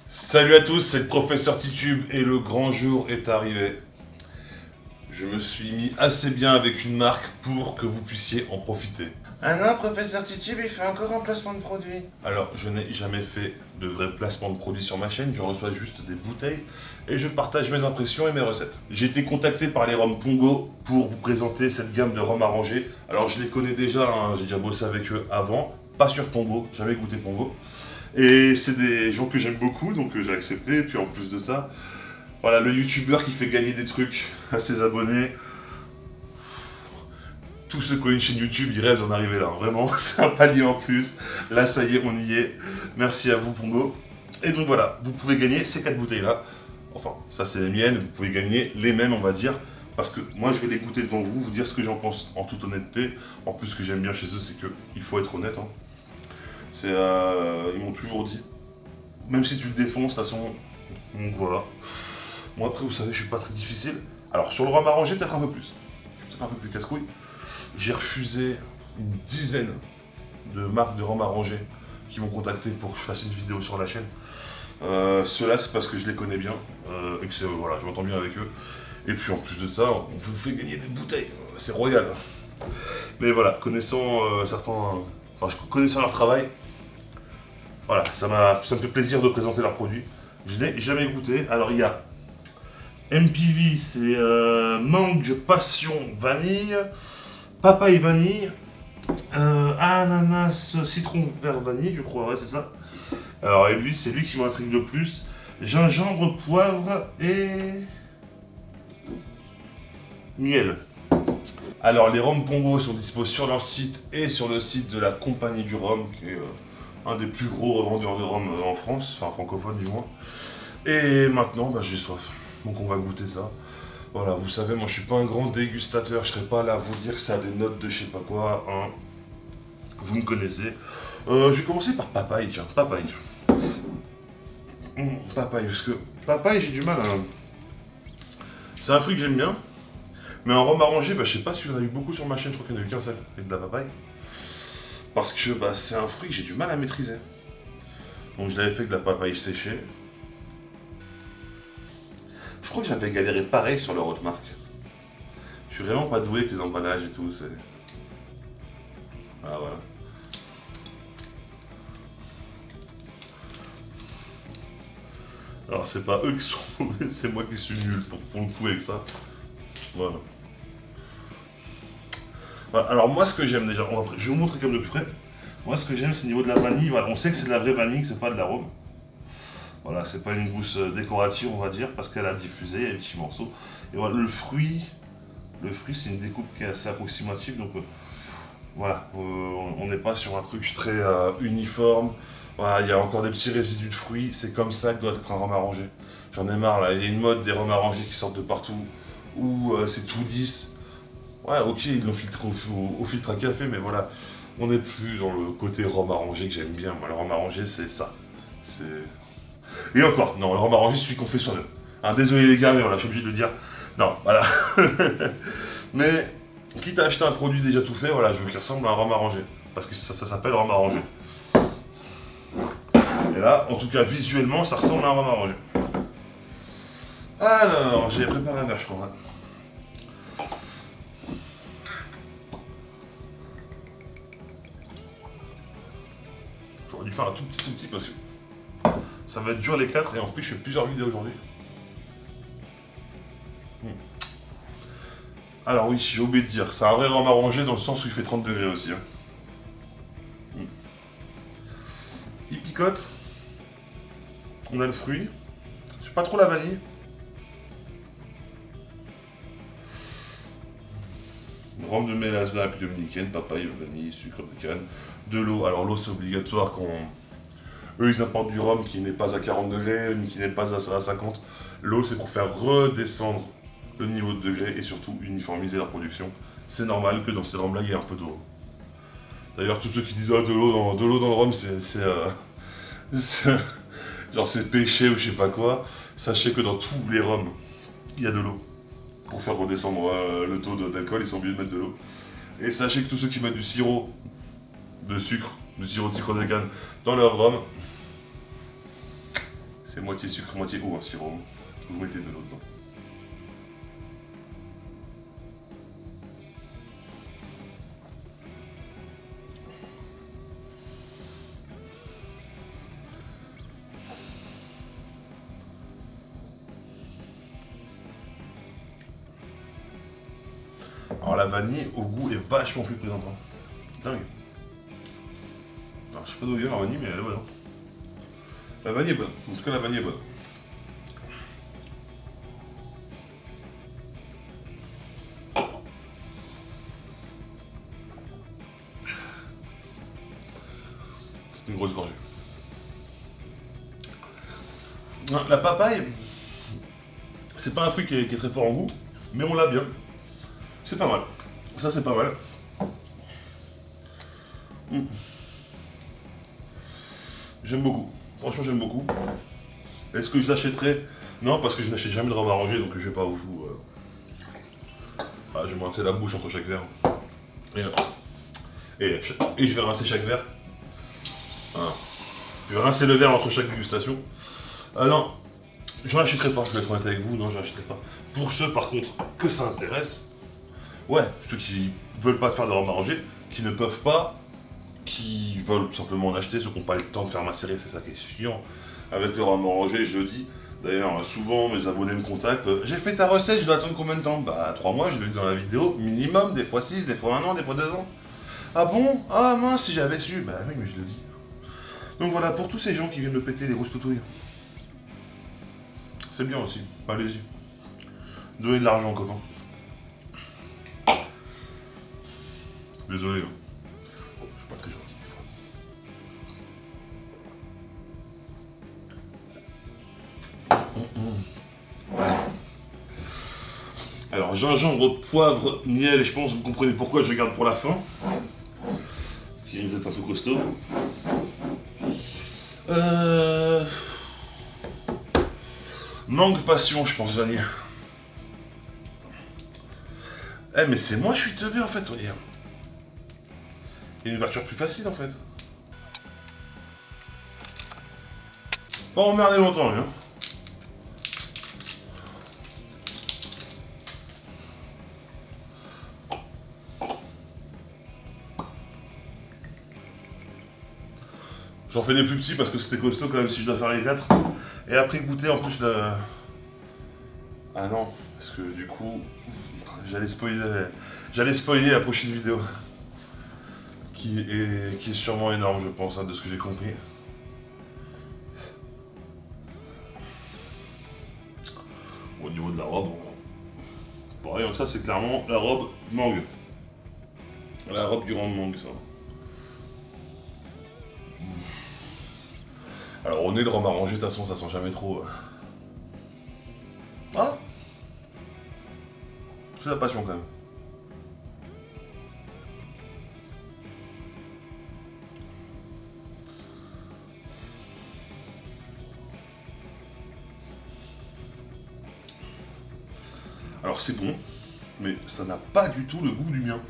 Salut à tous, c'est le professeur Titube et le grand jour est arrivé. Je me suis mis assez bien avec une marque pour que vous puissiez en profiter. Ah non, professeur Titube, il fait encore un placement de produit. Alors, je n'ai jamais fait de vrai placement de produits sur ma chaîne, je reçois juste des bouteilles et je partage mes impressions et mes recettes. J'ai été contacté par les rhums Pongo pour vous présenter cette gamme de rhums arrangés. Alors, je les connais déjà, hein, j'ai déjà bossé avec eux avant, pas sur Pongo, jamais goûté Pongo. Et c'est des gens que j'aime beaucoup, donc j'ai accepté. Et puis en plus de ça, voilà, le youtubeur qui fait gagner des trucs à ses abonnés. Tous ceux qui ont une chaîne YouTube, ils rêvent d'en arriver là. Vraiment, c'est un palier en plus. Là, ça y est, on y est. Merci à vous, Pongo. Et donc voilà, vous pouvez gagner ces 4 bouteilles-là. Enfin, ça, c'est les miennes. Vous pouvez gagner les mêmes, on va dire. Parce que moi, je vais les goûter devant vous, vous dire ce que j'en pense en toute honnêteté. En plus, ce que j'aime bien chez eux, c'est qu'il faut être honnête, hein. Ils m'ont toujours dit, même si tu le défonces, de toute façon, donc voilà. Moi après, vous savez, je suis pas très difficile. Alors sur le rhum arrangé, peut-être un peu plus. Peut-être un peu plus casse-couille. J'ai refusé une dizaine de marques de rhum arrangé qui m'ont contacté pour que je fasse une vidéo sur la chaîne. Ceux-là, c'est parce que je les connais bien et que voilà, je m'entends bien avec eux. Et puis en plus de ça, on vous fait gagner des bouteilles. C'est royal. Mais voilà, connaissant certains, connaissant leur travail, voilà, ça me fait plaisir de présenter leurs produits. Je n'ai jamais goûté. Alors il y a MPV, c'est mangue, passion, vanille, papaye, vanille, ananas, citron, vert, vanille, je crois, ouais, c'est ça. Alors et lui, c'est lui qui m'intrigue le plus. Gingembre, poivre et miel. Alors les rhums Pongo sont disposés sur leur site et sur le site de la Compagnie du Rhum, qui est un des plus gros revendeurs de rhum en France, enfin francophone du moins. Et maintenant, bah, j'ai soif, donc on va goûter ça. Voilà, vous savez, moi je suis pas un grand dégustateur, je serai pas là à vous dire que ça a des notes de je sais pas quoi, hein. Vous me connaissez. Je vais commencer par papaye, tiens, papaye. Papaye, parce que papaye, j'ai du mal à... C'est un fruit que j'aime bien, mais en rhum arrangé, bah, je sais pas si vous en avez eu beaucoup sur ma chaîne, je crois qu'il n'y en a eu qu'un seul, avec de la papaye. Parce que bah, c'est un fruit que j'ai du mal à maîtriser. Donc je l'avais fait avec de la papaye séchée. Je crois que j'avais galéré pareil sur leur autre marque. Je suis vraiment pas doué avec les emballages et tout, c'est... Ah voilà. Alors c'est pas eux qui sont mauvais, c'est moi qui suis nul pour le coup avec ça. Voilà. Voilà, alors moi ce que j'aime déjà, je vais vous montrer comme de plus près. Moi ce que j'aime c'est au niveau de la vanille, voilà, on sait que c'est de la vraie vanille, que c'est pas de l'arôme. Voilà, c'est pas une gousse décorative on va dire, parce qu'elle a diffusé, il y a des petits morceaux. Et voilà, le fruit c'est une découpe qui est assez approximative, donc voilà, on n'est pas sur un truc très uniforme. Voilà, il y a encore des petits résidus de fruits, c'est comme ça que doit être un rhum arrangé. J'en ai marre là, il y a une mode des rhums arrangés qui sortent de partout, où c'est tout lisse. Ouais, ok, ils l'ont filtré au filtre à café, mais voilà, on n'est plus dans le côté rhum arrangé que j'aime bien. Moi, le rhum arrangé, c'est ça. C'est... Et encore, non, le rhum arrangé, c'est celui qu'on fait soi-même. Hein, désolé les gars, mais voilà, je suis obligé de le dire. Non, voilà. Mais, quitte à acheter un produit déjà tout fait, voilà, je veux qu'il ressemble à un rhum arrangé. Parce que ça s'appelle rhum arrangé. Et là, en tout cas, visuellement, ça ressemble à un rhum arrangé. Alors, j'ai préparé un verre, je crois. J'aurais dû faire un tout petit parce que ça va être dur les 4 et en plus je fais plusieurs vidéos aujourd'hui. Alors oui, j'ai oublié de dire, c'est un vrai rhum arrangé dans le sens où il fait 30 degrés aussi, hein. Il picote. On a le fruit. Je sais pas trop la vanille. Rhum de mélasse de la République dominicaine, papaye, vanille, sucre de canne, de l'eau. Alors l'eau c'est obligatoire quand eux ils apportent du rhum qui n'est pas à 40 degrés ni qui n'est pas à 50. L'eau c'est pour faire redescendre le niveau de degré et surtout uniformiser la production. C'est normal que dans ces rhums là il y ait un peu d'eau. D'ailleurs tous ceux qui disent de l'eau dans le rhum genre c'est péché ou je sais pas quoi, sachez que dans tous les rhums il y a de l'eau. Pour faire redescendre le taux d'alcool, ils sont obligés de mettre de l'eau. Et sachez que tous ceux qui mettent du sirop de sucre, du sirop de canne dans leur rhum, C'est moitié sucre, moitié eau, un sirop. Vous mettez de l'eau dedans. Alors la vanille au goût est vachement plus présente. Hein. Dingue. Alors je sais pas d'où vient la vanille, mais elle est bonne. Hein. La vanille est bonne. En tout cas la vanille est bonne. C'est une grosse gorgée. La papaye, c'est pas un fruit qui est très fort en goût, mais on l'a bien. C'est pas mal. Ça, c'est pas mal. J'aime beaucoup. Franchement, j'aime beaucoup. Est-ce que je l'achèterai? Non, parce que je n'achète jamais de rhum arrangé, donc je vais pas vous... Ah, je vais me rincer la bouche entre chaque verre. Et je vais rincer chaque verre. Voilà. Je vais rincer le verre entre chaque dégustation. Non, j'en achèterai pas, je vais être honnête avec vous, non, j'en achèterai pas. Pour ceux, par contre, que ça intéresse, ouais, ceux qui veulent pas faire de rhum arrangé, qui ne peuvent pas, qui veulent simplement en acheter, ceux qui n'ont pas le temps de faire macérer, c'est ça qui est chiant. Avec le rhum arrangé, je le dis. D'ailleurs, souvent mes abonnés me contactent. J'ai fait ta recette, je dois attendre combien de temps? Bah 3 mois, je l'ai vu dans la vidéo, minimum, des fois 6, des fois 1 an, des fois 2 ans. Ah bon? Ah mince, si j'avais su. Bah oui, mais je le dis. Donc voilà, pour tous ces gens qui viennent me péter les grosses toutouilles. C'est bien aussi, allez-y. Donnez de l'argent, copain. Désolé. Hein. Je suis pas très gentil des fois. Ouais. Alors, gingembre, poivre, miel, et je pense que vous comprenez pourquoi je garde pour la fin. Parce qu'ils êtes un peu costaud. Mangue passion, je pense, vanille. Eh, mais c'est moi, je suis teubé en fait, on dirait. Il y a une ouverture plus facile en fait. Pas emmerder longtemps, lui, hein. J'en fais des plus petits parce que c'était costaud quand même si je dois faire les 4. Et après goûter en plus le... Ah non, parce que du coup, j'allais spoiler la prochaine vidéo. Qui est sûrement énorme je pense, hein, de ce que j'ai compris. Au niveau de la robe, pareil, donc ça c'est clairement la robe mangue. La robe du rhum mangue ça. Alors au nez le rhum arrangé, de toute façon ça sent jamais trop. Ah, c'est la passion quand même. Alors c'est bon, mais ça n'a pas du tout le goût du mien.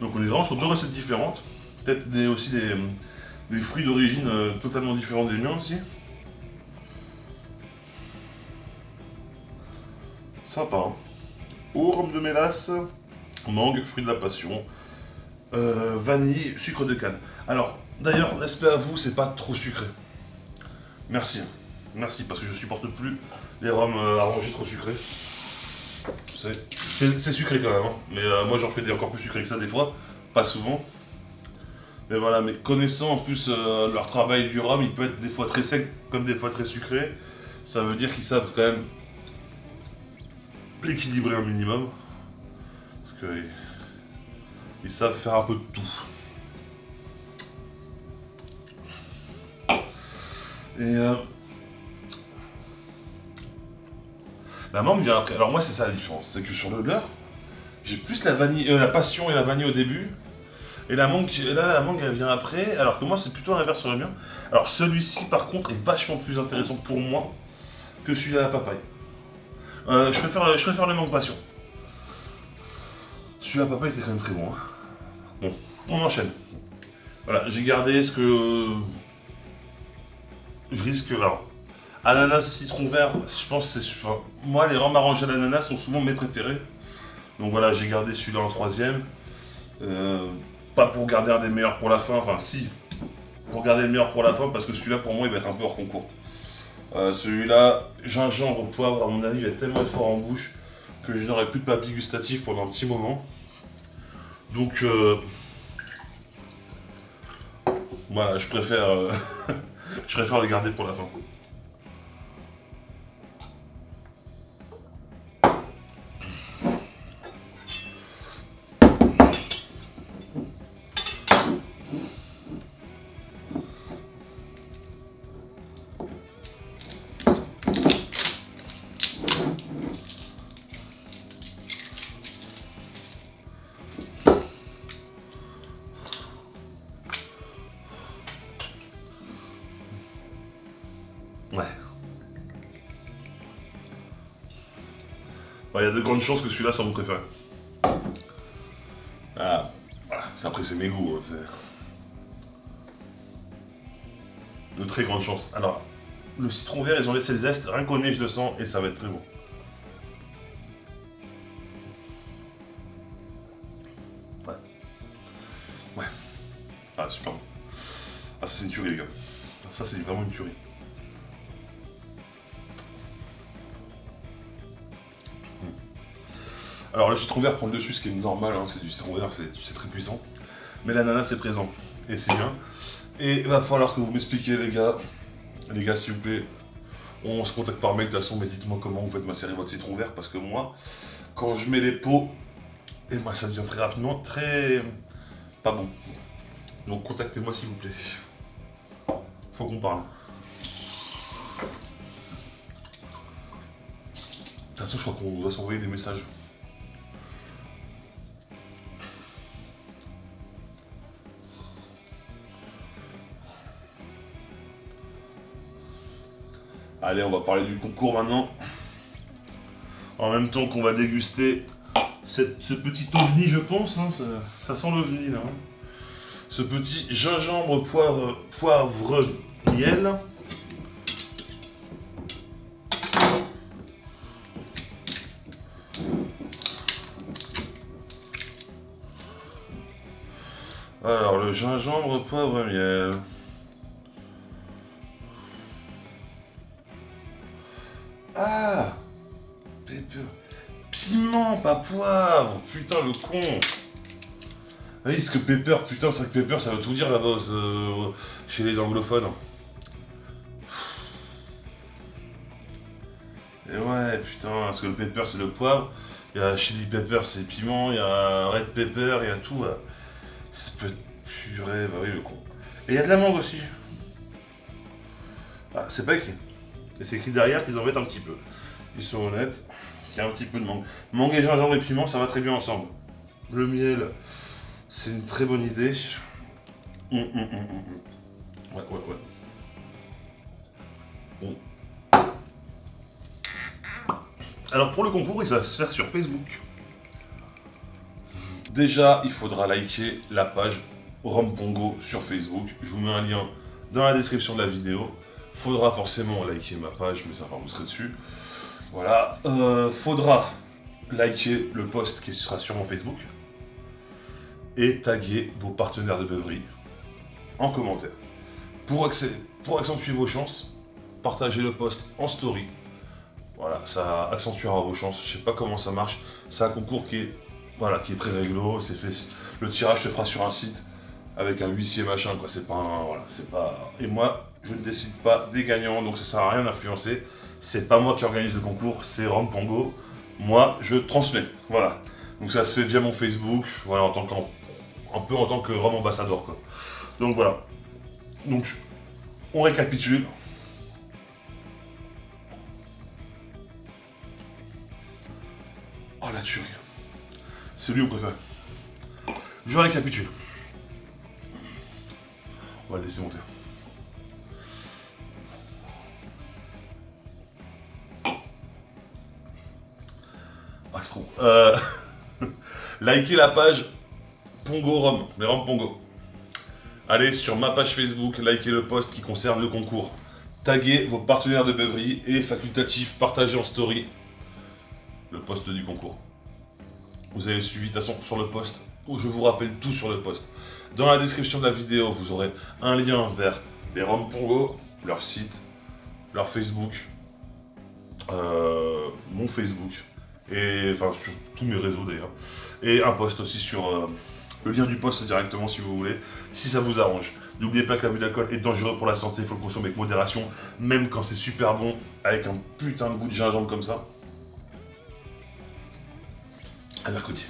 Donc on est vraiment sur 2 recettes différentes. Peut-être aussi des fruits d'origine totalement différents des miens aussi. Sympa. Hein. Eau, rhum de mélasse, mangue, fruit de la passion, vanille, sucre de canne. Alors, d'ailleurs, respect à vous, c'est pas trop sucré. Merci. Merci, parce que je supporte plus les rhums arrangés trop sucrés. C'est sucré quand même, hein. Mais moi j'en fais des encore plus sucrés que ça des fois, pas souvent. Mais voilà, mais connaissant en plus leur travail du rhum, il peut être des fois très sec comme des fois très sucré. Ça veut dire qu'ils savent quand même l'équilibrer un minimum. Parce que ils savent faire un peu de tout. Et la mangue vient après. Alors moi c'est ça la différence, c'est que sur le leur, j'ai plus la vanille, la passion et la vanille au début. Et la mangue elle vient après, alors que moi c'est plutôt l'inverse sur le mien. Alors celui-ci par contre est vachement plus intéressant pour moi que celui à la papaye. Je préfère le mangue passion. Celui à la papaye était quand même très bon. Hein. Bon, on enchaîne. Voilà, j'ai gardé ce que je risque. Alors, Ananas, citron vert, je pense que c'est... Enfin, moi, les rhums arrangés à l'ananas sont souvent mes préférés. Donc voilà, j'ai gardé celui-là en troisième. Pas pour garder un des meilleurs pour la fin, enfin si, pour garder le meilleur pour la fin, parce que celui-là, pour moi, il va être un peu hors concours. Celui-là, gingembre, poivre, à mon avis, il va tellement être fort en bouche que je n'aurai plus de papilles gustatives pendant un petit moment. Donc, voilà, je préfère, je préfère le garder pour la fin. Ouais. Il y a de grandes chances que celui-là soit mon préféré. Ah, voilà. Après, c'est mes goûts. Hein, de très grandes chances. Alors, le citron vert, ils ont laissé le zeste. Rien qu'au nez, je le sens et ça va être très bon. Ouais. Ouais. Ah, super bon. Ah, ça, c'est une tuerie, les gars. Ça, c'est vraiment une tuerie. Alors le citron vert prend le dessus, ce qui est normal, hein, c'est du citron vert, c'est très puissant. Mais l'ananas est présent, et c'est bien. Et il va falloir que vous m'expliquiez les gars s'il vous plaît, on se contacte par mail de toute façon, mais dites-moi comment vous faites macérer votre citron vert, parce que moi, quand je mets les pots, et moi ça devient très rapidement très pas bon. Donc contactez-moi s'il vous plaît. Faut qu'on parle. De toute façon je crois qu'on doit s'envoyer des messages. Allez, on va parler du concours maintenant. En même temps qu'on va déguster ce petit ovni, je pense. Hein, ça sent l'ovni là. Hein. Ce petit gingembre, poivre, miel. Alors, le gingembre, poivre, miel. Ah, pepper. Piment, pas poivre. Putain, le con. Oui, parce que pepper, putain, c'est que pepper, ça veut tout dire là-bas chez les anglophones. Et ouais, putain, parce que le pepper, c'est le poivre. Il y a chili pepper, c'est piment. Il y a red pepper, il y a tout. C'est purée, bah oui, le con. Et il y a de la mangue aussi. Ah, c'est pas écrit. Et c'est écrit derrière qu'ils en mettent un petit peu. Ils sont honnêtes, il y a un petit peu de mangue. Mangue et gingembre et piment, ça va très bien ensemble. Le miel, c'est une très bonne idée. Ouais, ouais, ouais. Bon. Alors pour le concours, il va se faire sur Facebook. Déjà, il faudra liker la page Rhum Pongo sur Facebook. Je vous mets un lien dans la description de la vidéo. Faudra forcément liker ma page, mais ça va, vous serez dessus. Voilà. Faudra liker le post qui sera sur mon Facebook. Et taguer vos partenaires de beuverie en commentaire. Pour accentuer vos chances, partagez le post en story. Voilà, ça accentuera vos chances. Je sais pas comment ça marche. C'est un concours qui est très réglo. C'est fait. Le tirage se fera sur un site avec un huissier machin quoi. C'est pas un, voilà, c'est pas. Et moi, je ne décide pas des gagnants, donc ça sert à rien d'influencer. C'est pas moi qui organise le concours, c'est Rhum Pongo. Moi, je transmets. Voilà. Donc ça se fait via mon Facebook. Voilà, un peu en tant que Rhum ambassadeur quoi. Donc voilà. Donc on récapitule. Oh la tuerie. C'est lui au préféré. Je récapitule. On va le laisser monter. Ah, c'est trop bon. Likez la page Pongo Rhum, les Rhum Pongo. Allez sur ma page Facebook, likez le post qui concerne le concours. taguer vos partenaires de beuverie et facultatif, partager en story le post du concours. Vous avez suivi de toute façon sur le post, où je vous rappelle tout sur le post. Dans la description de la vidéo, vous aurez un lien vers les Roms Pongo, leur site, leur Facebook, mon Facebook, et enfin sur tous mes réseaux d'ailleurs, et un post aussi sur le lien du post directement si vous voulez, si ça vous arrange. N'oubliez pas que l'abus d'alcool est dangereux pour la santé, il faut le consommer avec modération, même quand c'est super bon, avec un putain de goût de gingembre comme ça. À mercredi.